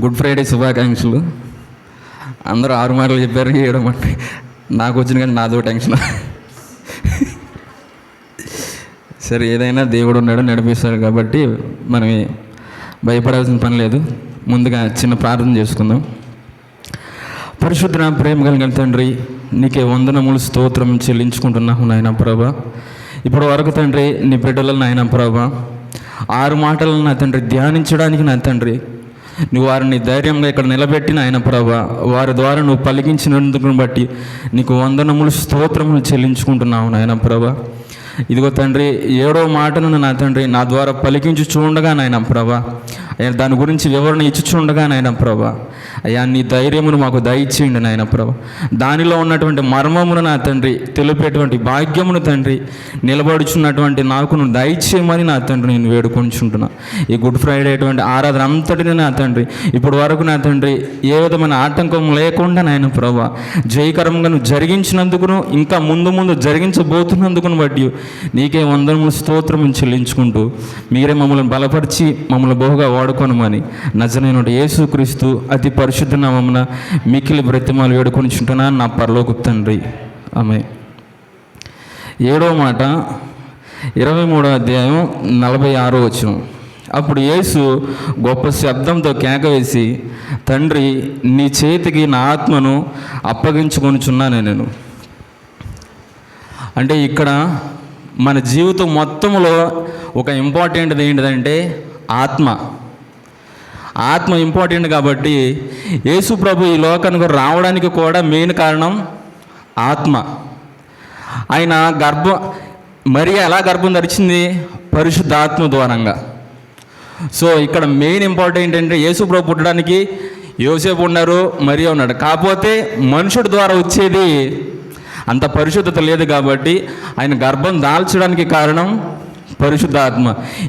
Good Friday శుభాకాంక్షలు. అందరూ 6 మాటలు చెప్పారు, 7 మాట నాకు వచ్చిన కానీ నాదో టెన్షన్. సరే, ఏదైనా దేవుడు ఉన్నాడు, నడిపిస్తాడు కాబట్టి మనం భయపడాల్సిన పని లేదు. ముందుగా చిన్న ప్రార్థన చేసుకుందాం. పరిశుద్ధ ప్రేమ కలిగిన తండ్రి, నీకే వందనములు స్తోత్రం చెల్లించుకుంటున్నాము నాయన ప్రభా. ఇప్పటి వరకు తండ్రి నీ బిడ్డలను నాయన ప్రభా 6 మాటలను నా తండ్రి ధ్యానించడానికి నా తండ్రి నువ్వు వారిని ధైర్యంగా ఇక్కడ నిలబెట్టిన ఆయన ప్రభా, వారి ద్వారా నువ్వు పలికించినందుకు బట్టి నీకు వందనములు స్తోత్రములు చెల్లించుకుంటున్నావు నాయన ప్రభా. ఇదిగో తండ్రి 7వ మాటను నా తండ్రి నా ద్వారా పలికించి చూడగా నాయన ప్రభా, దాని గురించి వివరణ ఇచ్చి చూడగా నాయన ప్రభా, అయ్యా నీ ధైర్యమును మాకు దయచేయండి నాయన ప్రభా. దానిలో ఉన్నటువంటి మర్మమును నా తండ్రి తెలిపేటువంటి భాగ్యమును తండ్రి నిలబడుచున్నటువంటి నాకు నువ్వు దయచేయమని నా తండ్రి నేను వేడుకొంచుంటున్నా. ఈ గుడ్ ఫ్రైడే అటువంటి ఆరాధన అంతటిని నా తండ్రి ఇప్పటి వరకు నా తండ్రి ఏ విధమైన ఆటంకం లేకుండా నాయన ప్రభా జయకరంగా నువ్వు జరిగించినందుకును ఇంకా ముందు ముందు జరిగించబోతున్నందుకును బట్టి నీకే వందనములు స్తోత్రము చెల్లించుకుంటూ మీరే మమ్మల్ని బలపరిచి మమ్మల్ని బహుగా వాడుకొనమని నజరేయుడైన యేసుక్రీస్తు అతి పరిశుద్ధ నామమున మిక్కిలి బ్రతిమాలు వేడుకొనిచుంటున్నాను నా పరలోకపు తండ్రి. ఆమె 7వ మాట 23వ అధ్యాయం 46వ వచనం. అప్పుడు యేసు గొప్ప శబ్దంతో కేకవేసి, తండ్రి నీ చేతికి నా ఆత్మను అప్పగించుకొనుచున్నాను నేను. అంటే ఇక్కడ మన జీవితం మొత్తంలో ఒక ఇంపార్టెంట్ది ఏంటిదంటే ఆత్మ ఇంపార్టెంట్. కాబట్టి యేసు ప్రభు ఈ లోకానికి రావడానికి కూడా మెయిన్ కారణం ఆత్మ. ఆయన మరియ ఎలా గర్భం ధరిచింది? పరిశుద్ధాత్మ ద్వారంగా. సో ఇక్కడ మెయిన్ ఇంపార్టెంట్ ఏంటంటే యేసు ప్రభు పుట్టడానికి యోసేపు ఉన్నారు, మరియ ఉన్నాడు. కాకపోతే మనుషుడి ద్వారా వచ్చేది అంత పరిశుద్ధత లేదు కాబట్టి ఆయన గర్భం దాల్చడానికి కారణం పరిశుద్ధాత్మ.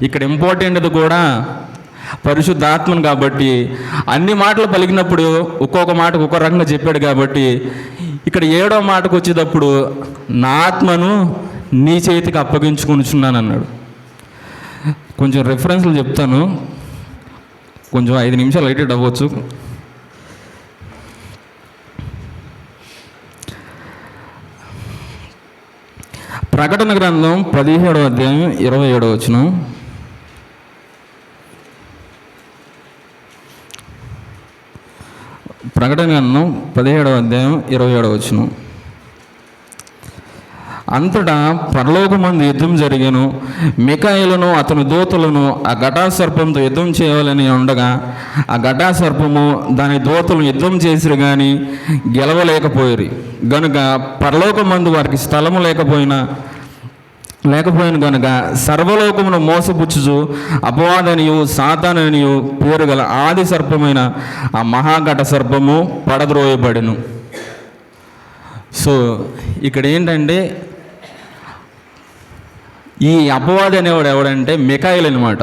ఇక్కడ ఇంపార్టెంట్ది కూడా పరిశుద్ధాత్మను. కాబట్టి అన్ని మాటలు పలికినప్పుడు ఒక్కొక్క మాటకు ఒక్కొక్క రకంగా చెప్పాడు. కాబట్టి ఇక్కడ 7వ మాటకు వచ్చేటప్పుడు నా ఆత్మను నీ చేతికి అప్పగించుకొనుచున్నాను అన్నాడు. కొంచెం రెఫరెన్స్లు చెప్తాను, కొంచెం 5 నిమిషాలు ఎడిట్ అవ్వచ్చు. ప్రకటన గ్రంథం 17వ అధ్యాయం 27వ వచనం. ప్రకటన గ్రంథం 17వ అధ్యాయం 27వ వచనం. అంతటా పరలోకమందు యుద్ధం జరిగెను. మిఖాయేలును అతని దూతలను ఆ ఘటాసర్పంతో యుద్ధం చేయాలని ఉండగా ఆ ఘటాసర్పము దాని దూతలను యుద్ధం చేసిరు కానీ గెలవలేకపోయారు. గనుక పరలోకమందు వారికి స్థలము లేకపోయిన కనుక సర్వలోకమును మోసపుచ్చుచు అపవాదనియు సాతాననియు పేరు గల ఆది సర్పమైన ఆ మహాఘట సర్పము పడద్రోయబడెను. సో ఇక్కడ ఏంటంటే ఈ అపవాది అనేవాడు ఎవడంటే మిఖాయేలు అనమాట.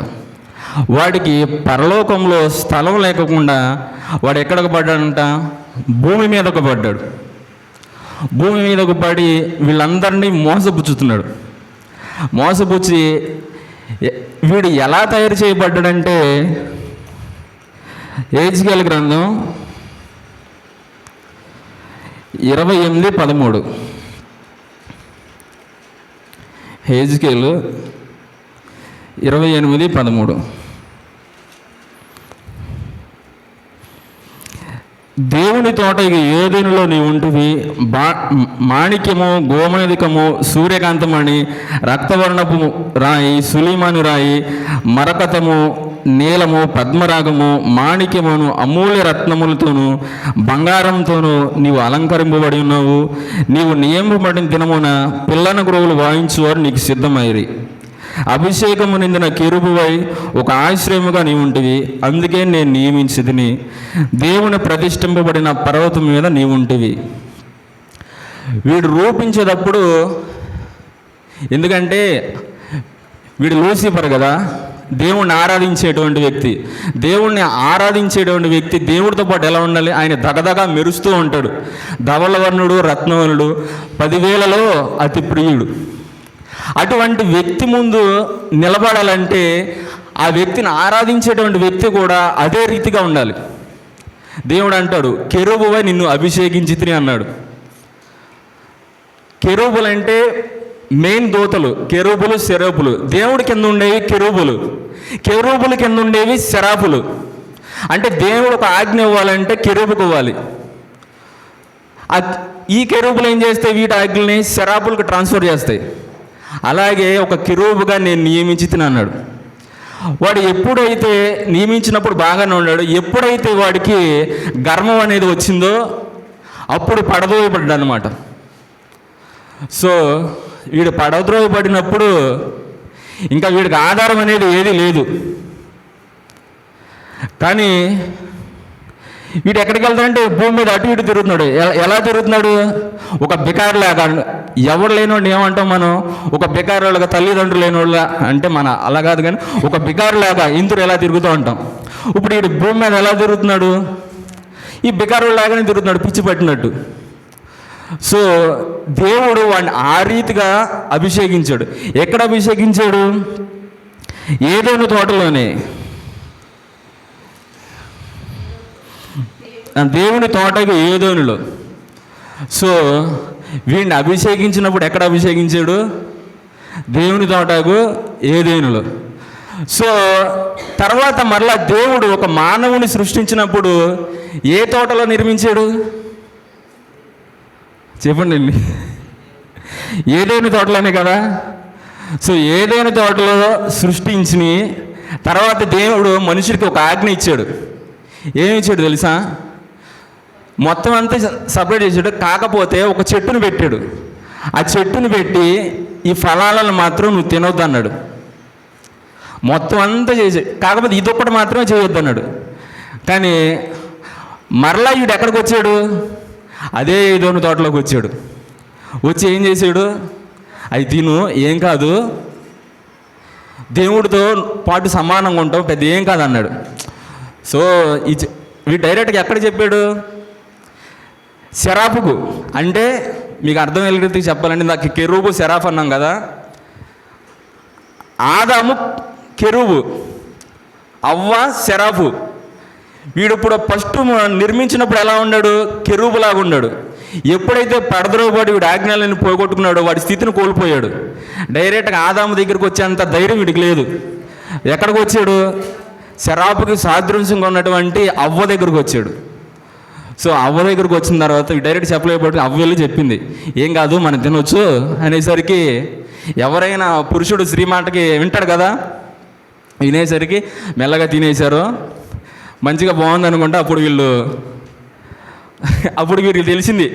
వాడికి పరలోకంలో స్థలం లేకుండా వాడు ఎక్కడికి పడ్డాడంట? భూమి మీదకు పడ్డాడు. భూమి మీదకు పడి వీళ్ళందరినీ మోసపుచ్చుతున్నాడు. మోసపుచ్చి వీడు ఎలా తయారు చేయబడ్డాడంటే హెజ్కేలు గ్రంథం 28:13. హెజ్కేలు 28:13. దేవుని తోట ఇక ఏదైనాలో నీవు ఉంటువి, మాణిక్యము, గోమేధికము, సూర్యకాంతమణి, రక్తవర్ణపు రాయి, సులీమాను రాయి, మరకతము, నీలము, పద్మరాగము, మాణిక్యమును, అమూల్య రత్నములతోనూ బంగారంతోనూ నీవు అలంకరింపబడి ఉన్నావు. నీవు నియమింపబడిన దినమున పిల్లన గురువులు వాయించువారు నీకు సిద్ధమైరి. అభిషేకము నిందిన కెరూబువై ఒక ఆశ్రయముగా నీవు ఉంటివి, అందుకే నేను నియమించితిని. దేవుని ప్రతిష్ఠింపబడిన పర్వతం మీద నీవు ఉంటివి. వీడు రూపించేటప్పుడు, ఎందుకంటే వీడు లూసిఫర్ కదా, దేవుణ్ణి ఆరాధించేటువంటి వ్యక్తి. దేవుణ్ణి ఆరాధించేటువంటి వ్యక్తి దేవుడితో పాటు ఎలా ఉండాలి? ఆయన దగదగా మెరుస్తూ ఉంటాడు. ధవళవర్ణుడు, రత్నవర్ణుడు, 10,000లో అతి ప్రియుడు. అటువంటి వ్యక్తి ముందు నిలబడాలంటే ఆ వ్యక్తిని ఆరాధించేటువంటి వ్యక్తి కూడా అదే రీతిగా ఉండాలి. దేవుడు అంటాడు, కెరూబువై నిన్ను అభిషేకించితిని అన్నాడు. కెరూబులు అంటే మెయిన్ దూతలు, కెరూబులు సెరాపులు. దేవుడి కింద ఉండేవి కెరూబులు, కెరూబుల కింద ఉండేవి సెరాపులు. అంటే దేవుడు ఒక ఆజ్ఞ ఇవ్వాలంటే కెరూబుకు ఇవ్వాలి. ఈ కెరూబులు ఏం చేస్తాయి, వీటి ఆజ్ఞల్ని సెరాపులకు ట్రాన్స్ఫర్ చేస్తాయి. అలాగే ఒక కెరూబుగా నేను నియమించితిని అన్నాడు. వాడు ఎప్పుడైతే నియమించినప్పుడు బాగానే ఉన్నాడు, ఎప్పుడైతే వాడికి గర్వం అనేది వచ్చిందో అప్పుడు పడదోయబడ్డాడు అనమాట. సో వీడు పడద్రోయబడినప్పుడు ఇంకా వీడికి ఆధారం అనేది ఏది లేదు. కానీ వీడు ఎక్కడికి వెళ్తాడంటే భూమి మీద అటు ఇటు తిరుగుతున్నాడు. ఎలా తిరుగుతున్నాడు? ఒక బికారులాగా. ఎవరు లేనివాడిని ఏమంటాం మనం? ఒక బికారులాగా, తల్లిదండ్రులు లేనివాళ్ళ అంటే మన అలా కాదు, కానీ ఒక బికారులాగా ఇంద్రుడు ఎలా తిరుగుతూ ఉంటాం. ఇప్పుడు వీడు భూమి మీద ఎలా తిరుగుతున్నాడు? ఈ బికారులాగానే తిరుగుతున్నాడు, పిచ్చి పట్టినట్టు. సో దేవుడు వాడిని ఆ రీతిగా అభిషేకించాడు. ఎక్కడ అభిషేకించాడు? ఏదైనా తోటలోనే, దేవుని తోటకు ఏదోనులో. సో వీడిని అభిషేకించినప్పుడు ఎక్కడ అభిషేకించాడు? దేవుని తోటకు ఏదేనులో. సో తర్వాత మరలా దేవుడు ఒక మానవుని సృష్టించినప్పుడు ఏ తోటలో నిర్మించాడు? చెప్పండి. ఏదైనా తోటలోనే కదా. సో ఏదైనా తోటలో సృష్టించి తర్వాత దేవుడు మనుషుడికి ఒక ఆజ్ఞ ఇచ్చాడు. ఏమి ఇచ్చాడు తెలుసా? మొత్తం అంతా సపరేట్ చేశాడు. కాకపోతే ఒక చెట్టును పెట్టాడు. ఆ చెట్టును పెట్టి ఈ ఫలాలను మాత్రం నువ్వు తినొద్దు అన్నాడు. మొత్తం అంతా చేసాడు, కాకపోతే ఇదొక్కటి మాత్రమే చేయొద్దు అన్నాడు. కానీ మరలా వీడు ఎక్కడికి వచ్చాడు? అదే ఏదోని తోటలోకి వచ్చాడు. వచ్చి ఏం చేశాడు? అది తిను, ఏం కాదు, దేవుడితో పాటు సమానంగా ఉంటావు, పెద్ద ఏం కాదు అన్నాడు. సో వీడు డైరెక్ట్గా ఎక్కడ చెప్పాడు? సెరాపుకు. అంటే మీకు అర్థం కలిగితే చెప్పాలండి, నాకు కెరూబు సెరాఫ్ అన్నాం కదా. ఆదాము కెరూబు, అవ్వ సెరాఫు. వీడు ఇప్పుడు ఫస్ట్ నిర్మించినప్పుడు ఎలా ఉన్నాడు? కెరూబులాగా ఉన్నాడు. ఎప్పుడైతే పడద్రోబడి వీడు ఆజ్ఞలను పోగొట్టుకున్నాడో వాడి స్థితిని కోల్పోయాడు. డైరెక్ట్గా ఆదాము దగ్గరికి వచ్చేంత ధైర్యం వీడికి లేదు. ఎక్కడికి వచ్చాడు? సెరాపుకి సాదృశ్యంగా ఉన్నటువంటి అవ్వ దగ్గరకు వచ్చాడు. సో అవ్వ దగ్గరకు వచ్చిన తర్వాత డైరెక్ట్ చెప్పలేకపోతే అవ్వ వెళ్ళి చెప్పింది, ఏం కాదు మనం తినొచ్చు అనేసరికి ఎవరైనా పురుషుడు స్త్రీ మాటకి వింటాడు కదా. వినేసరికి మెల్లగా తినేశారు, మంచిగా బాగుంది అనుకుంటా. అప్పుడు వీరికి తెలిసింది.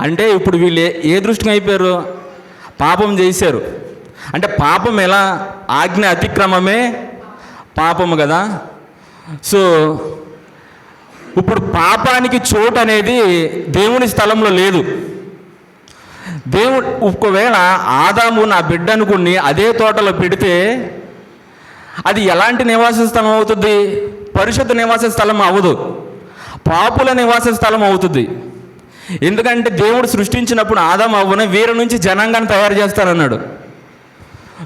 అంటే ఇప్పుడు వీళ్ళు ఏ దృష్టిగా అయిపోయారు? పాపం చేశారు. అంటే పాపం ఎలా? ఆజ్ఞ అతిక్రమమే పాపము కదా. సో ఇప్పుడు పాపానికి చోటు అనేది దేవుని స్థలంలో లేదు. దేవుడు ఒకవేళ ఆదాము నా బిడ్డ అనుకుని అదే తోటలో పెడితే అది ఎలాంటి నివాస స్థలం అవుతుంది? పరిశుద్ధ నివాస స్థలం అవ్వదు, పాపుల నివాస స్థలం అవుతుంది. ఎందుకంటే దేవుడు సృష్టించినప్పుడు ఆదాము అవ్వని వీరి నుంచి జనాంగాన్ని తయారు చేస్తారన్నాడు.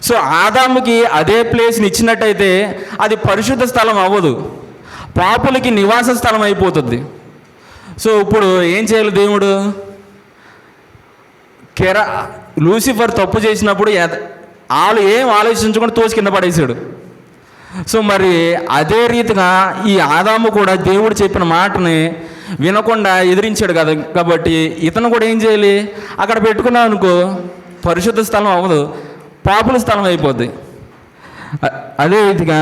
సో ఆదాముకి అదే ప్లేస్ని ఇచ్చినట్టయితే అది పరిశుద్ధ స్థలం అవ్వదు, పాపులకి నివాస స్థలం అయిపోతుంది. సో ఇప్పుడు ఏం చేయాలి దేవుడు? లూసిఫర్ తప్పు చేసినప్పుడు ఏం ఆలోచించకుండా తోసి కింద పడేశాడు. సో మరి అదే రీతిగా ఈ ఆదాము కూడా దేవుడు చెప్పిన మాటని వినకుండా ఎదిరించాడు కదా. కాబట్టి ఇతను కూడా ఏం చేయాలి? అక్కడ పెట్టుకున్నావు అనుకో పరిశుద్ధ స్థలం అవ్వదు, పాపుల స్థలం అయిపోద్ది. అదే రీతిగా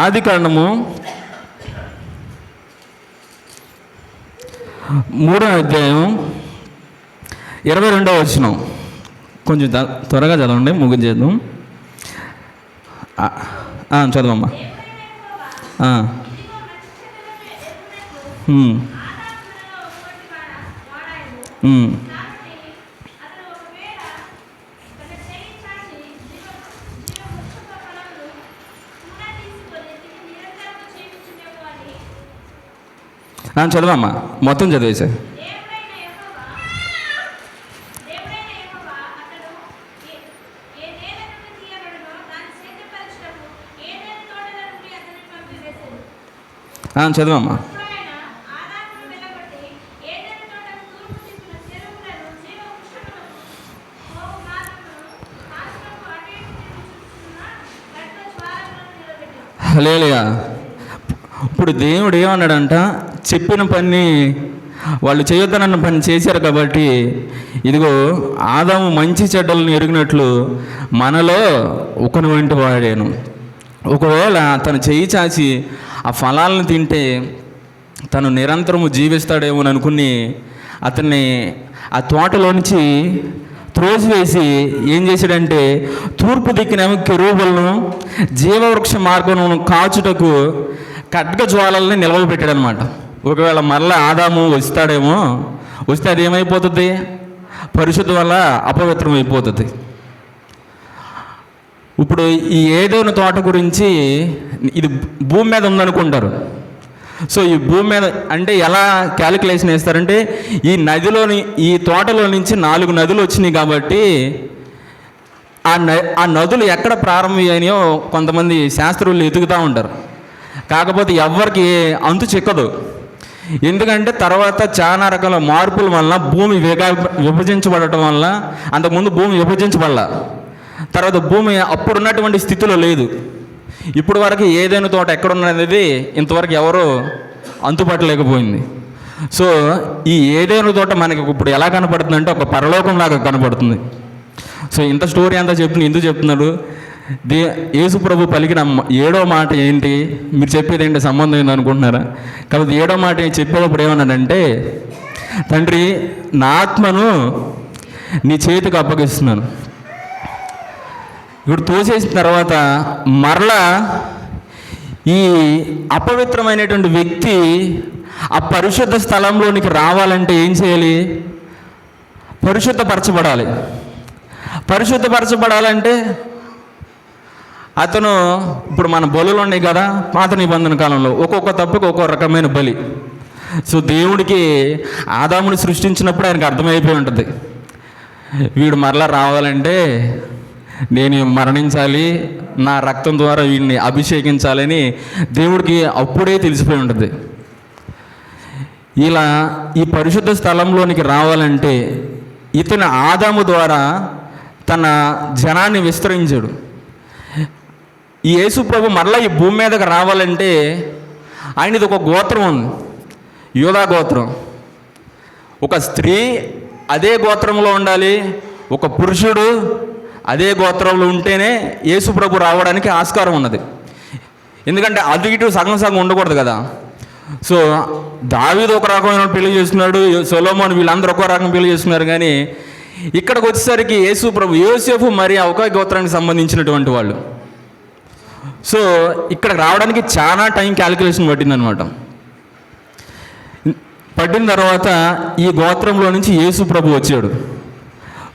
ఆదికాండము 3వ అధ్యాయం 22వ వచనం కొంచెం త్వరగా చదవండి, ముగించేద్దాం. చదవమ్మా. చదవమ్మా, మొత్తం చదివేసా. చదవమ్మా. హల్లెలూయా. ఇప్పుడు దేవుడు ఏమన్నాడంట, చెప్పిన పని వాళ్ళు చేయొద్దనన్న పని చేశారు కాబట్టి ఇదిగో ఆదాము మంచి చెడ్డలను ఎరిగినట్లు మనలో ఒకని వంటి వాడాను. ఒకవేళ తను చేయి చాచి ఆ ఫలాలను తింటే తను నిరంతరము జీవిస్తాడేమో అని అనుకుని అతన్ని ఆ తోటలో నుంచి త్రోసివేసి ఏం చేశాడంటే తూర్పు దిక్కునేమో కెరూబులను జీవవృక్ష మార్గమును కాచుటకు ఖడ్గ జ్వాలల్ని నిలవబెట్టాడనమాట. ఒకవేళ మరలా ఆదాము వస్తాడేమో, వస్తే అది ఏమైపోతుంది, పరిశుద్ధ వల్ల అపవిత్రం అయిపోతుంది. ఇప్పుడు ఈ ఏదోని తోట గురించి ఇది భూమి మీద ఉందనుకుంటారు. సో ఈ భూమి మీద అంటే ఎలా క్యాలిక్యులేషన్ వేస్తారంటే ఈ తోటలో నుంచి 4 నదులు వచ్చినాయి కాబట్టి ఆ నదులు ఎక్కడ ప్రారంభమయ్యాయో కొంతమంది శాస్త్రులు ఎతుకుతూ ఉంటారు. కాకపోతే ఎవరికి అంతు చిక్కదు. ఎందుకంటే తర్వాత చాలా రకాల మార్పుల వల్ల భూమి విభజించబడటం వల్ల, అంతకుముందు భూమి విభజించబడాల, తర్వాత భూమి అప్పుడున్నటువంటి స్థితిలో లేదు. ఇప్పుడు వరకు ఏదైనా తోట ఎక్కడున్నది ఇంతవరకు ఎవరు అంతుపట్టలేకపోయింది. సో ఈ ఏదైనా తోట మనకి ఇప్పుడు ఎలా కనపడుతుంది అంటే ఒక పరలోకం లాగా కనపడుతుంది. సో ఇంత స్టోరీ అంతా ఎందుకు చెప్తున్నాడు, యేసు ప్రభు పలికిన 7వ మాట ఏంటి, మీరు చెప్పేది ఏంటి, సంబంధం ఏంటి అనుకుంటున్నారా? కాబట్టి 7వ మాట చెప్పేటప్పుడు ఏమన్నాడంటే, తండ్రి నా ఆత్మను నీ చేతికి అప్పగిస్తున్నాను. ఇప్పుడు తోసేసిన తర్వాత మరలా ఈ అపవిత్రమైనటువంటి వ్యక్తి ఆ పరిశుద్ధ స్థలంలోనికి రావాలంటే ఏం చేయాలి, పరిశుద్ధపరచబడాలి. పరిశుద్ధపరచబడాలంటే అతను ఇప్పుడు మన బలులు ఉన్నాయి కదా పాత నిబంధన కాలంలో, ఒక్కొక్క తప్పుకు ఒక్కొక్క రకమైన బలి. సో దేవుడికి ఆదాముని సృష్టించినప్పుడు ఆయనకు అర్థమైపోయి ఉంటుంది, వీడు మరలా రావాలంటే నేను మరణించాలి, నా రక్తం ద్వారా వీడిని అభిషేకించాలని దేవుడికి అప్పుడే తెలిసిపోయి ఉంటుంది. ఇలా ఈ పరిశుద్ధ స్థలంలోనికి రావాలంటే ఇతను ఆదాము ద్వారా తన జనాన్ని విస్తరించాడు. ఈ యేసు ప్రభు మరలా ఈ భూమి మీదకి రావాలంటే ఆయనది ఒక గోత్రం ఉంది, యూదా గోత్రం. ఒక స్త్రీ అదే గోత్రంలో ఉండాలి, ఒక పురుషుడు అదే గోత్రంలో ఉంటేనే యేసు ప్రభు రావడానికి ఆస్కారం ఉన్నది. ఎందుకంటే అటు ఇటు సగం సగం ఉండకూడదు కదా. సో దావీదు ఒక రకమైన పెళ్లి చేస్తున్నాడు, సొలొమోను వీళ్ళందరూ ఒక రకం పెళ్లి చేస్తున్నారు. కానీ ఇక్కడికి వచ్చేసరికి యేసు ప్రభు యోసేపు మరి ఒక గోత్రానికి సంబంధించినటువంటి వాళ్ళు. సో ఇక్కడ రావడానికి చాలా టైం క్యాలిక్యులేషన్ పట్టిందనమాట. పట్టిన తర్వాత ఈ గోత్రంలో నుంచి యేసు ప్రభు వచ్చాడు.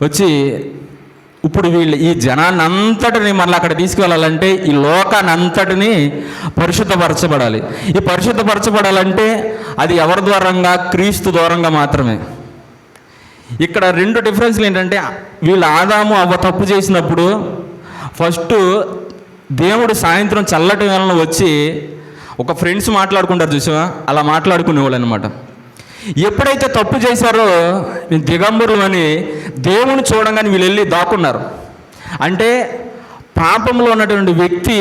వచ్చి ఇప్పుడు ఈ జనాన్ని అంతటిని మళ్ళీ అక్కడ తీసుకువెళ్ళాలంటే ఈ లోకాన్ని అంతటిని పరిశుద్ధపరచబడాలి. ఈ పరిశుద్ధపరచబడాలంటే అది ఎవరి ద్వారంగా, క్రీస్తు ద్వారంగా మాత్రమే. ఇక్కడ 2 డిఫరెన్స్లు ఏంటంటే, వీళ్ళు ఆదాము అవ్వ తప్పు చేసినప్పుడు ఫస్ట్ దేవుడు సాయంత్రం చల్లటి వేళలో వచ్చి ఒక ఫ్రెండ్స్ మాట్లాడుకుంటారు చూసావా, అలా మాట్లాడుకునేవాళ్ళు అనమాట. ఎప్పుడైతే తప్పు చేశారో దిగంబరులు అని దేవుని చూడంగానే వీళ్ళు వెళ్ళి దాక్కున్నారు. అంటే పాపంలో ఉన్నటువంటి వ్యక్తి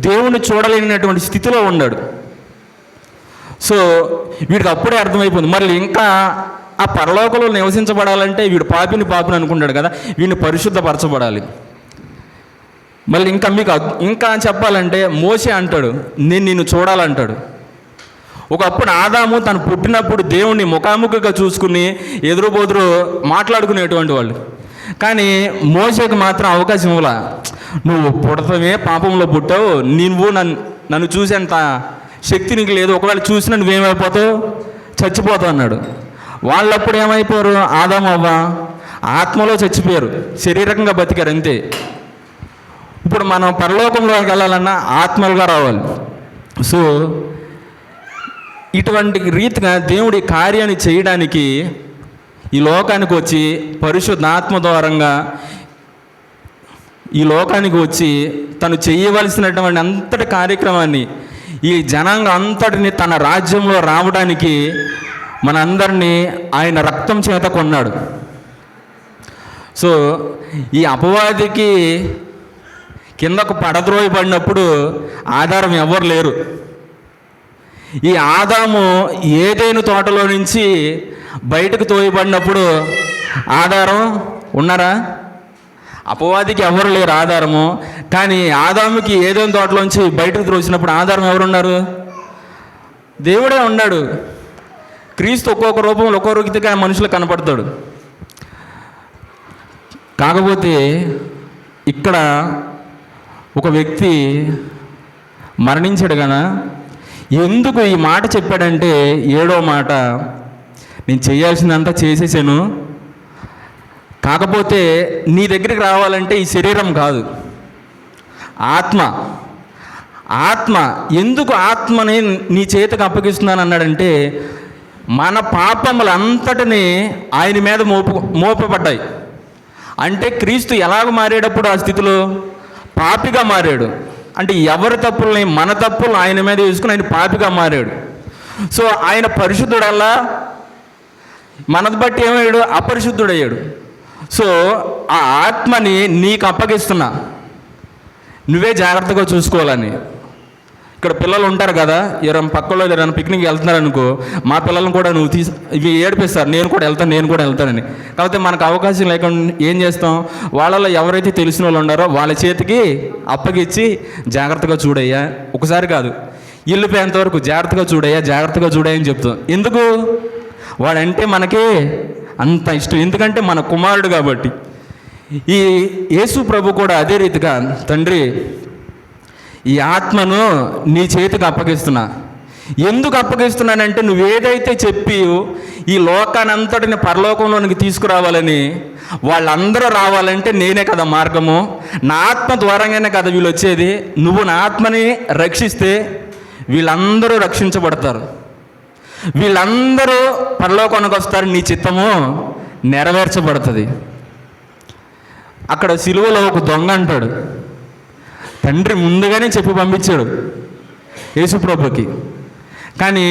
దేవుని చూడలేనటువంటి స్థితిలో ఉన్నాడు. సో వీడికి అప్పుడే అర్థమైపోయింది, మళ్ళీ ఇంకా ఆ పరలోకంలో నివసించబడాలంటే వీడు పాపిని అనుకుంటాడు కదా, వీడిని పరిశుద్ధపరచబడాలి. మళ్ళీ ఇంకా చెప్పాలంటే మోసే అంటాడు, నేను నిన్ను చూడాలంటాడు. ఒకప్పుడు ఆదాము తను పుట్టినప్పుడు దేవుణ్ణి ముఖాముఖిగా చూసుకుని ఎదురుబోదురు మాట్లాడుకునేటువంటి వాళ్ళు. కానీ మోసేకు మాత్రం అవకాశం ఇవ్వాల, నువ్వు పుడతమే పాపంలో పుట్టావు, నువ్వు నన్ను చూసేంత శక్తి నీకు లేదు, ఒకవేళ చూసినా నువ్వేమైపోతావు, చచ్చిపోతావు అన్నాడు. వాళ్ళప్పుడు ఏమైపోయారు, ఆదాము అవ్వ ఆత్మలో చచ్చిపోయారు, శరీరకంగా బతికారు అంతే. ఇప్పుడు మనం పరలోకంలోకి వెళ్ళాలన్నా ఆత్మలుగా రావాలి. సో ఇటువంటి రీతిగా దేవుడి కార్యాన్ని చేయడానికి ఈ లోకానికి వచ్చి పరిశుద్ధాత్మ ద్వారంగా ఈ లోకానికి వచ్చి తను చేయవలసినటువంటి అంతటి కార్యక్రమాన్ని ఈ జనాంగం అంతటిని తన రాజ్యంలో రావడానికి మనందరినీ ఆయన రక్తం చేత కొన్నాడు. సో ఈ అపవాదికి కిందకు పడద్రోయబడినప్పుడు ఆధారం ఎవరు లేరు. ఈ ఆదాము ఏదైనా తోటలో నుంచి బయటకు తోయబడినప్పుడు ఆధారం ఉన్నారా? అపవాదికి ఎవరు లేరు ఆధారము. కానీ ఆదాముకి ఏదైనా తోటలోంచి బయటకు త్రోసినప్పుడు ఆధారం ఎవరున్నారు? దేవుడే ఉన్నాడు. క్రీస్తు ఒక్కొక్క రూపంలో ఒక్కో రీతిగా మనుషులకు కనపడతాడు. కాకపోతే ఇక్కడ ఒక వ్యక్తి మరణించాడు కదా. ఎందుకు ఈ మాట చెప్పాడంటే, 7వ మాట, నేను చేయాల్సిందంతా చేసేసాను, కాకపోతే నీ దగ్గరికి రావాలంటే ఈ శరీరం కాదు, ఆత్మ. ఆత్మ ఎందుకు ఆత్మని నీ చేతికి అప్పగిస్తున్నాను అన్నాడంటే, మన పాపములంతటినీ ఆయన మీద మోపబడ్డాయి. అంటే క్రీస్తు ఎలాగ మారేటప్పుడు ఆ స్థితిలో పాపిగా మారాడు. అంటే ఎవరి తప్పుల్ని, మన తప్పులు ఆయన మీద వేసుకుని ఆయన పాపిగా మారాడు. సో ఆయన పరిశుద్ధుడల్లా మనది బట్టి ఏమయ్యాడు? అపరిశుద్ధుడయ్యాడు. సో ఆ ఆత్మని నీకు అప్పగిస్తున్నా, నువ్వే జాగ్రత్తగా చూసుకోవాలని. ఇక్కడ పిల్లలు ఉంటారు కదా, ఎవరైనా పక్కలో ఎవరైనా పిక్నిక్కి వెళ్తున్నారు అనుకో, మా పిల్లలను కూడా నువ్వు ఇవి ఏడిపిస్తారు, నేను కూడా వెళ్తానని. కాకపోతే మనకు అవకాశం లేకుండా ఏం చేస్తాం? వాళ్ళలో ఎవరైతే తెలిసిన వాళ్ళు ఉన్నారో వాళ్ళ చేతికి అప్పగిచ్చి జాగ్రత్తగా చూడయ్యా, ఒకసారి కాదు ఇల్లు పోయేంతవరకు జాగ్రత్తగా చూడయ్యా అని చెప్తాం. ఎందుకు? వాడంటే మనకి అంత ఇష్టం, ఎందుకంటే మన కుమారుడు కాబట్టి. ఈ యేసు ప్రభు కూడా అదే రీతిగా, తండ్రి ఈ ఆత్మను నీ చేతికి అప్పగిస్తున్నా. ఎందుకు అప్పగిస్తున్నానంటే, నువ్వు ఏదైతే చెప్పి ఈ లోకానంతటిని పరలోకంలోనికి తీసుకురావాలని, వాళ్ళందరూ రావాలంటే నేనే కదా మార్గము, నా ఆత్మ ద్వారాగానే కదా వీళ్ళు వచ్చేది. నువ్వు నా ఆత్మని రక్షిస్తే వీళ్ళందరూ రక్షించబడతారు, వీళ్ళందరూ పరలోకానికి వస్తారు, నీ చిత్తము నెరవేర్చబడుతుంది. అక్కడ సిలువలో ఒక దొంగ అంటాడు, తండ్రి ముందుగానే చెప్పి పంపించాడు యేసుప్రభుకి, కానీ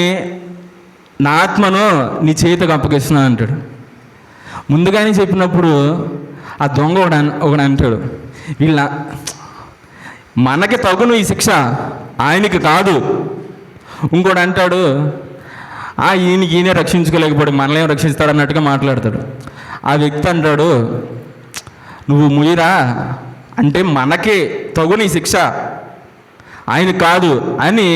నా ఆత్మను నీ చేతికి అప్పగిస్తున్నా అంటాడు. ముందుగానే చెప్పినప్పుడు ఆ దొంగ ఒకడు అంటాడు, మనకి తగును ఈ శిక్ష, ఆయనకి కాదు. ఇంకోటి అంటాడు, ఈయనే రక్షించుకోలేకపోతే మనల్ని రక్షిస్తాడు అన్నట్టుగా మాట్లాడతాడు. ఆ వ్యక్తి అంటాడు, నువ్వు ముయ్యరా, అంటే మనకే తగుని శిక్ష, ఆయన కాదు అని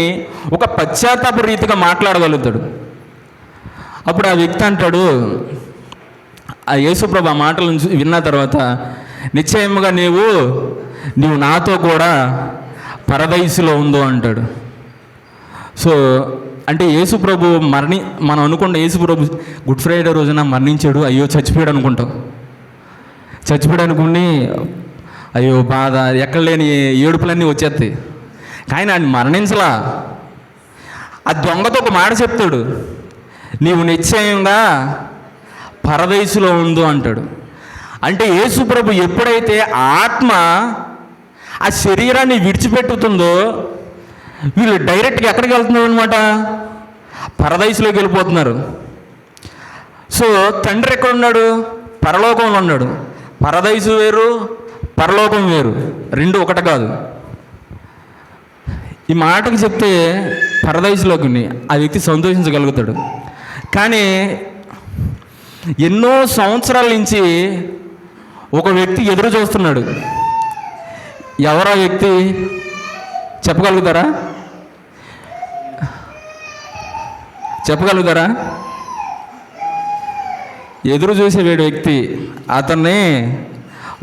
ఒక పశ్చాత్తాప రీతిగా మాట్లాడగలుగుతాడు. అప్పుడు ఆ వ్యక్తి అంటాడు, ఆ యేసుప్రభు ఆ మాటలను విన్న తర్వాత, నిశ్చయముగా నీవు నాతో కూడా పరదైసులో ఉందో అంటాడు. సో అంటే యేసుప్రభు మనం అనుకుంటే యేసుప్రభు గుడ్ ఫ్రైడే రోజున మరణించాడు, అయ్యో చచ్చిపోయాడు అనుకుంటాం. చచ్చిపోయాడు అనుకుని అయ్యో బాధ, ఎక్కడ లేని ఏడుపులన్నీ వచ్చేస్తాయి. కానీ ఆయన మరణించలా. ఆ దొంగతో ఒక మాట చెప్తాడు, నీవు నిశ్చయంగా పరదైసులో ఉందో అంటాడు. అంటే యేసుప్రభు ఎప్పుడైతే ఆత్మ ఆ శరీరాన్ని విడిచిపెట్టుతుందో, వీళ్ళు డైరెక్ట్గా ఎక్కడికి వెళ్తున్నారు అనమాట? పరదైసులోకి వెళ్ళిపోతున్నారు. సో తండ్రి ఎక్కడ ఉన్నాడు? పరలోకంలో ఉన్నాడు. పరదైసు వేరు, పరలోకం వేరు, రెండు ఒకటి కాదు. ఈ మాటకు చెప్తే పరదైసులోకి ఆ వ్యక్తి సంతోషించగలుగుతాడు. కానీ ఎన్నో సంవత్సరాల నుంచి ఒక వ్యక్తి ఎదురు చూస్తున్నాడు. ఎవరా వ్యక్తి చెప్పగలుగుతారా? ఎదురు చూసే వేడు వ్యక్తి, అతన్ని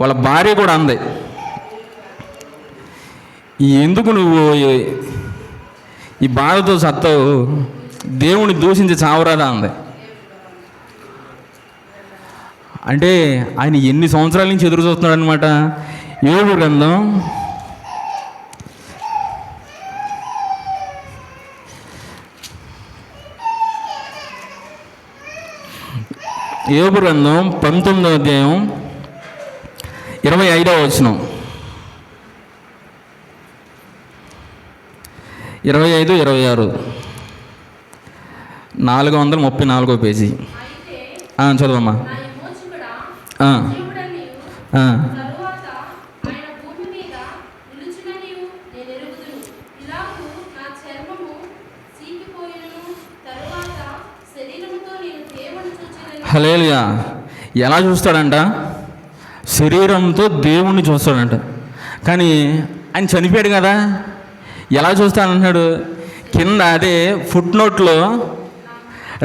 వాళ్ళ భార్య కూడా అంది, ఎందుకు నువ్వు ఈ బాధతో సత్తావు, దేవుని దూషించి చావరాదా అంది. అంటే ఆయన ఎన్ని సంవత్సరాల నుంచి ఎదురు చూస్తున్నాడు అనమాట. యోబు గ్రంథం 19వ అధ్యాయం 25వ వచనం, 25, 26, 434వ పేజీ. చదవమ్మా. హల్లెలూయా. ఎలా చూస్తాడంట? శరీరంతో దేవుణ్ణి చూస్తాడంట. కానీ ఆయన చనిపోయాడు కదా, ఎలా చూస్తానంటున్నాడు? కింద అదే ఫుట్ నోట్లో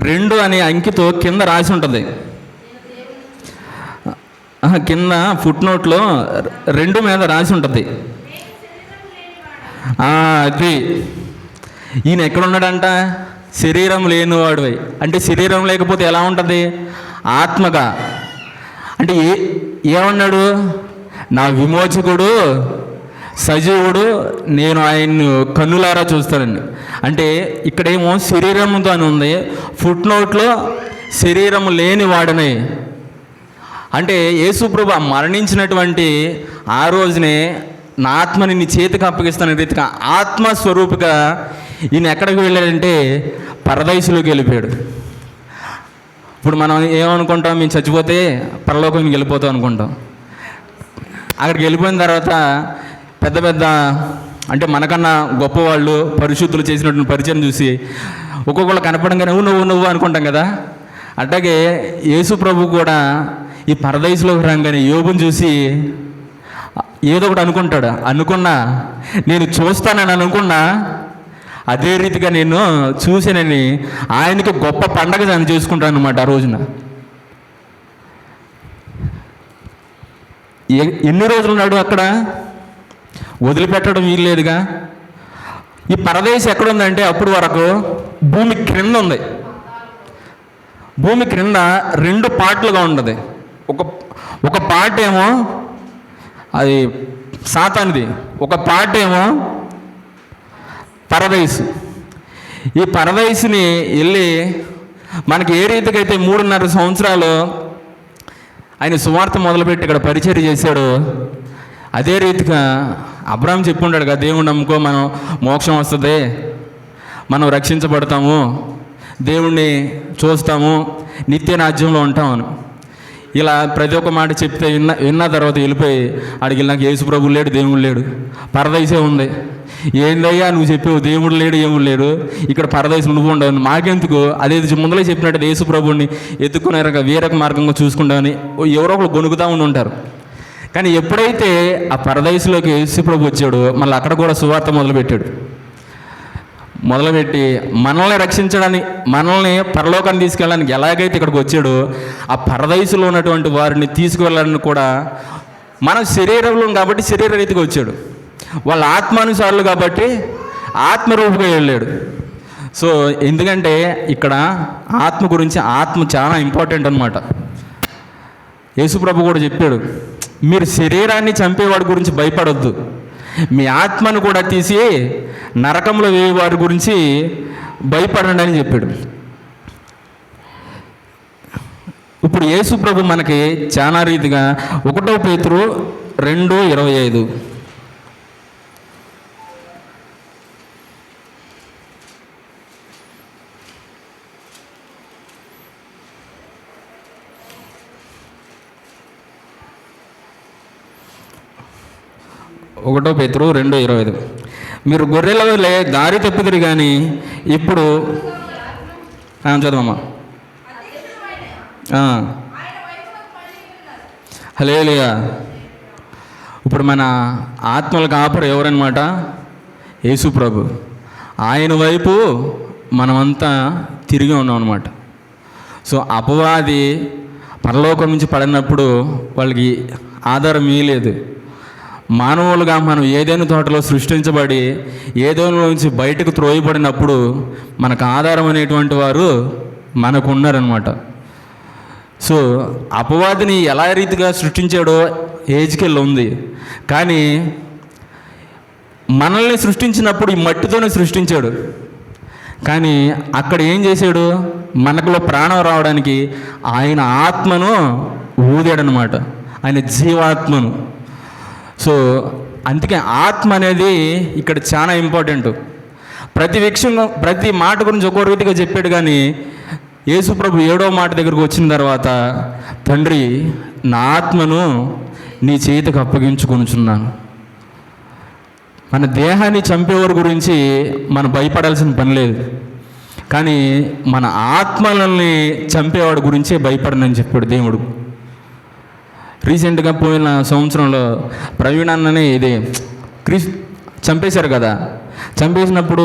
2 అనే అంకితో కింద రాసి ఉంటుంది. కింద ఫుట్ నోట్లో 2 మీద రాసి ఉంటుంది. అది ఈయన ఎక్కడున్నాడంట? శరీరం లేనివాడివై. అంటే శరీరం లేకపోతే ఎలా ఉంటుంది? ఆత్మగా. అంటే ఏమన్నాడు? నా విమోచకుడు సజీవుడు, నేను ఆయన్ను కన్నులారా చూస్తానండి. అంటే ఇక్కడేమో శరీరంతో అని ఉంది, ఫుట్ నోట్లో శరీరం లేని వాడని. అంటే యేసుప్రభు మరణించినటువంటి ఆ రోజునే నా ఆత్మని నీ చేతికి అప్పగిస్తాన రీతిగా ఆత్మస్వరూపిగా ఈయన ఎక్కడికి వెళ్ళాడంటే పరదైసులోకి వెళ్ళిపోయాడు. ఇప్పుడు మనం ఏమనుకుంటాం? మేము చచ్చిపోతే పరలోకానికి వెళ్ళిపోతాం అనుకుంటాం. అక్కడికి వెళ్ళిపోయిన తర్వాత పెద్ద పెద్ద అంటే మనకన్నా గొప్పవాళ్ళు పరిశుద్ధులు చేసినటువంటి పరిచయం చూసి ఒక్కొక్కళ్ళు కనపడంగానే నువ్వు అనుకుంటాం కదా. అట్లాగే యేసు ప్రభు కూడా ఈ పరదైసులోకి రాగానే యోబుని చూసి ఏదో ఒకటి అనుకుంటాడు. అనుకున్నా, నేను చూస్తానని అనుకున్నా, అదే రీతిగా నేను చూసానని ఆయనకి గొప్ప పండగ నేను చేసుకుంటాను అనమాట. ఆ రోజున ఎన్ని రోజులు ఉన్నాడు అక్కడ? వదిలిపెట్టడం వీల్లేదుగా. ఈ పరదేశం ఎక్కడుందంటే అప్పుడు వరకు భూమి క్రింద ఉంది. భూమి క్రింద 2 పార్ట్లుగా ఉంటుంది. ఒక పార్ట్ ఏమో అది సాతానిది, ఒక పార్ట్ ఏమో పరదైసు. ఈ పరదైసుని వెళ్ళి మనకి ఏ రీతిగా అయితే 3.5 సంవత్సరాలు ఆయన సువార్త మొదలుపెట్టి ఇక్కడ పరిచర్య చేశాడు, అదే రీతిగా అబ్రాహాం చెప్పుకుంటాడు కదా, దేవుని నమ్ముకో మనం మోక్షం వస్తుంది, మనం రక్షించబడతాము, దేవుణ్ణి చూస్తాము, నిత్య రాజ్యంలో ఉంటామని. ఇలా ప్రతి ఒక్క మాట చెప్తే విన్న తర్వాత వెళ్ళిపోయి అడిగి నాకు యేసు ప్రభువు లేడు, దేవుడు లేడు, పరదైసే ఉంది. ఏందయ్యా నువ్వు చెప్పావు, దేవుడు లేడు ఏముడు లేడు, ఇక్కడ పరదేశం నువ్వు ఉండవు, మాకెందుకు? అదే ముందలే చెప్పినట్టు యేసు ప్రభువుని ఎత్తుకున్నారక వేరొక మార్గంగా చూసుకుంటామని ఎవరో ఒకరు గొనుగుతూ ఉంటారు. కానీ ఎప్పుడైతే ఆ పరదేశంలోకి యేసు ప్రభు వచ్చాడో మళ్ళీ అక్కడ కూడా సువార్త మొదలుపెట్టి మనల్ని రక్షించడానికి, మనల్ని పరలోకాన్ని తీసుకెళ్ళడానికి ఎలాగైతే ఇక్కడికి వచ్చాడో ఆ పరదేశంలో ఉన్నటువంటి వారిని తీసుకువెళ్ళడానికి కూడా మన శరీరంలో కాబట్టి శరీర రీతిగా వచ్చాడు, వాళ్ళ ఆత్మానుసారులు కాబట్టి ఆత్మరూపుగా వెళ్ళాడు. సో ఎందుకంటే ఇక్కడ ఆత్మ గురించి, ఆత్మ చాలా ఇంపార్టెంట్ అనమాట. యేసుప్రభు కూడా చెప్పాడు, మీరు శరీరాన్ని చంపేవాడి గురించి భయపడొద్దు, మీ ఆత్మను కూడా తీసి నరకంలో వేయవారి గురించి భయపడండి అని చెప్పాడు. ఇప్పుడు యేసు ప్రభు మనకి చాలా రీతిగా 1 పేతురు 2:25 1 పేతురు 2:25 మీరు గొర్రెల వలె దారి తప్పిదిరి కానీ ఇప్పుడు చదవమ్మా. హల్లెలూయా. ఇప్పుడు మన ఆత్మల కాపరు ఎవరన్నమాట? యేసు ప్రభు. ఆయన వైపు మనమంతా తిరిగి ఉన్నాం అన్నమాట. సో అపవాది పరలోకం నుంచి పడినప్పుడు వాళ్ళకి ఆధారం ఇవ్వలేదు. మానవులుగా మనం ఏదైనా తోటలో సృష్టించబడి ఏదైనా నుంచి బయటకు త్రోయబడినప్పుడు మనకు ఆధారం అనేటువంటి వారు మనకు ఉన్నారనమాట. సో అపవాదిని ఎలా రీతిగా సృష్టించాడో హెజ్కేల్ ఉంది. కానీ మనల్ని సృష్టించినప్పుడు ఈ మట్టితోనే సృష్టించాడు. కానీ అక్కడ ఏం చేశాడు? మనకులో ప్రాణం రావడానికి ఆయన ఆత్మను ఊదాడనమాట, ఆయన జీవాత్మను. సో అందుకే ఆత్మ అనేది ఇక్కడ చాలా ఇంపార్టెంట్. ప్రతి మాట గురించి ఒక్కో రీతిగా చెప్పాడు. కానీ యేసుప్రభు 7వ మాట దగ్గరకు వచ్చిన తర్వాత, తండ్రి నా ఆత్మను నీ చేతికి అప్పగించుకొనుచున్నాను. మన దేహాన్ని చంపేవారి గురించి మనం భయపడాల్సిన పని లేదు. కానీ మన ఆత్మలని చంపేవాడు గురించే భయపడనని చెప్పాడు దేవుడు. రీసెంట్గా పోయిన సంవత్సరంలో ప్రవీణ్ అన్ననే ఇదే చంపేశారు కదా. చంపేసినప్పుడు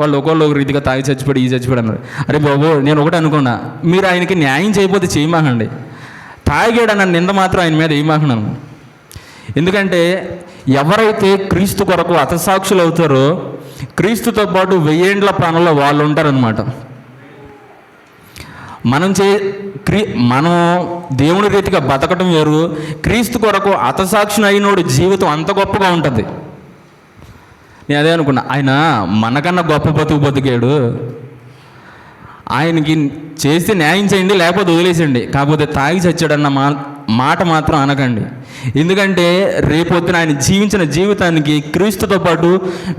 వాళ్ళు ఒకళ్ళు ఒక రీతిగా తాగి చచ్చిపోయి ఈ చచ్చిపోయాడు అన్నారు. అరే బాబు, నేను ఒకటి అనుకున్నా, మీరు ఆయనకి న్యాయం చేయకపోతే చేయమాకండి, తాగాడన్న నింద మాత్రం ఆయన మీద వేయమాకన్నాను. ఎందుకంటే ఎవరైతే క్రీస్తు కొరకు హతసాక్షులు అవుతారో క్రీస్తుతో పాటు 1000 ఏండ్ల ప్రాణంలో వాళ్ళు ఉంటారనమాట. మనం దేవుని రీతిగా బతకటం వేరు, క్రీస్తు కొరకు హతసాక్షుని అయినోడు జీవితం అంత గొప్పగా ఉంటుంది. నేను అదే అనుకున్నా, ఆయన మనకన్నా గొప్ప బతికాడు, ఆయనకి చేస్తే న్యాయం చేయండి, లేకపోతే వదిలేసండి, కాకపోతే తాగి చచ్చాడన్న మాట మాత్రం అనకండి. ఎందుకంటే రేపొద్దున ఆయన జీవించిన జీవితానికి క్రీస్తుతో పాటు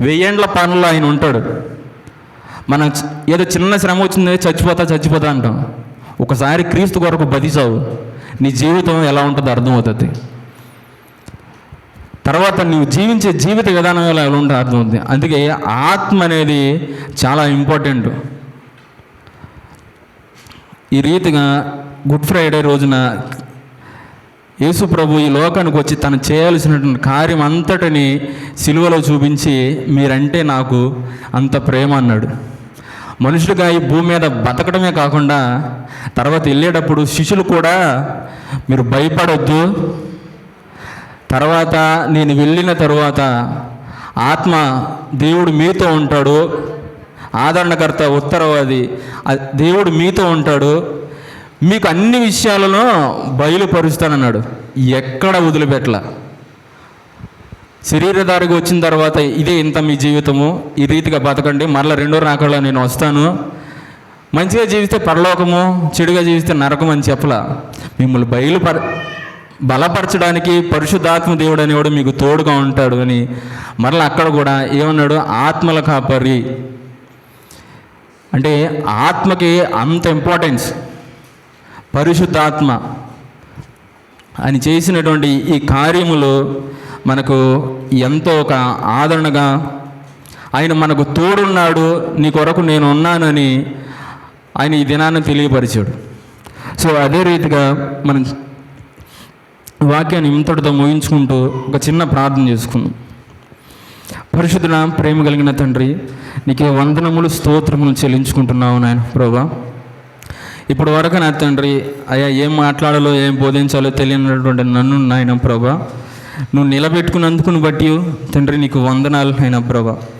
1000 ఏండ్ల పనుల్లో ఆయన ఉంటాడు. మనం ఏదో చిన్న శ్రమ వచ్చింది చచ్చిపోతా అంటాం. ఒకసారి క్రీస్తు కొరకు బతిసావు, నీ జీవితం ఎలా ఉంటుందో అర్థమవుతుంది. తర్వాత నువ్వు జీవించే జీవిత విధానం ఎలా ఉంటుందో అర్థమవుతుంది. అందుకే ఆత్మ అనేది చాలా ఇంపార్టెంట్. ఈ రీతిగా గుడ్ ఫ్రైడే రోజున యేసు ప్రభు ఈ లోకానికి వచ్చి తను చేయాల్సినటువంటి కార్యం అంతటిని సిలువలో చూపించి, మీరంటే నాకు అంత ప్రేమ అన్నాడు. మనుషులుగా ఈ భూమి మీద బతకడమే కాకుండా తర్వాత వెళ్ళేటప్పుడు శిష్యులు కూడా మీరు భయపడొద్దు, తర్వాత నేను వెళ్ళిన తరువాత ఆత్మ దేవుడు మీతో ఉంటాడు, ఆదరణకర్త ఉత్తరవాది దేవుడు మీతో ఉంటాడు, మీకు అన్ని విషయాలలో బయలుపరుస్తానన్నాడు. ఎక్కడ వదిలిపెట్టల. శరీరధారిగా వచ్చిన తర్వాత ఇదే ఇంత మీ జీవితము, ఈ రీతిగా బతకండి, మరలా 2వ రాకడలో నేను వస్తాను, మంచిగా జీవిస్తే పరలోకము, చెడుగా జీవిస్తే నరకం అని చెప్పలా. మిమ్మల్ని బలపరచడానికి పరిశుద్ధాత్మ దేవుడు అనేవాడు మీకు తోడుగా ఉంటాడు అని మరలా అక్కడ కూడా ఏమన్నాడు, ఆత్మల కాపరి. అంటే ఆత్మకి అంత ఇంపార్టెన్స్. పరిశుద్ధాత్మ ఆయన చేసినటువంటి ఈ కార్యములు మనకు ఎంతో ఒక ఆదరణగా, ఆయన మనకు తోడున్నాడు, నీ కొరకు నేను ఉన్నానని ఆయన ఈ దినాన్ని తెలియపరిచాడు. సో అదే రీతిగా మనం వాక్యాన్ని ఇంతటితో ముగించుకుంటూ ఒక చిన్న ప్రార్థన చేసుకుందాం. పరిశుద్ధుడ, ప్రేమ కలిగిన తండ్రి, నీకే వందనములు స్తోత్రములు చెల్లించుకుంటున్నావు నాయన ప్రభా. ఇప్పుడు వరకు నా తండ్రి అయ్యా ఏం మాట్లాడాలో ఏం బోధించాలో తెలియనటువంటి నన్ను నాయన ప్రభా నువ్వు నిలబెట్టుకున్నందుకుని బట్టి తండ్రి నీకు వందనాలు నాయన ప్రభా.